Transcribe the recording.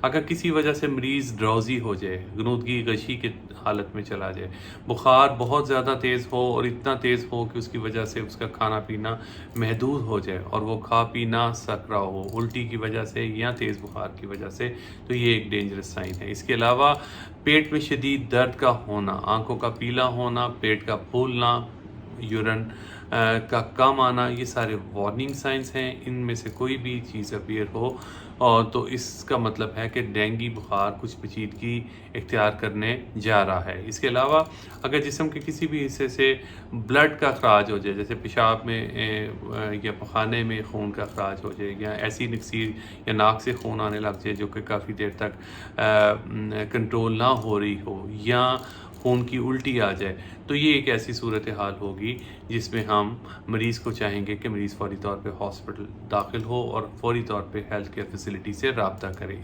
अगर किसी वजह से मरीज़ ड्राउज़ी हो जाए, गनूदगी गशी की हालत में चला जाए, बुखार बहुत ज़्यादा तेज़ हो और इतना तेज़ हो कि उसकी वजह से उसका खाना पीना महदूद हो जाए और वो खा पी ना सक रहा हो उल्टी की वजह से या तेज़ बुखार की वजह से, तो ये एक डेंजरस साइन है। इसके अलावा पेट में शदीद दर्द का होना, आँखों का पीला होना, पेट का फूलना, यूरिन का कम आना, ये सारे वार्निंग साइंस हैं। इनमें से कोई भी चीज़ अपीयर हो और तो इसका मतलब है कि डेंगू बुखार कुछ पेचीदगी इख्तियार करने जा रहा है। इसके अलावा अगर जिस्म के किसी भी हिस्से से ब्लड का खराज हो जाए, जैसे पेशाब में या पखाने में खून का खराज हो जाए, या ऐसी नक्सीर या नाक से खून आने लग जाए जो कि काफ़ी देर तक कंट्रोल ना हो रही हो, या खून की उल्टी आ जाए, तो ये एक ऐसी सूरत हाल होगी जिसमें हम मरीज़ को चाहेंगे कि मरीज़ फ़ौरी तौर पे हॉस्पिटल दाखिल हो और फ़ौरी तौर पे हेल्थ केयर फैसिलिटी से रब्ता करे।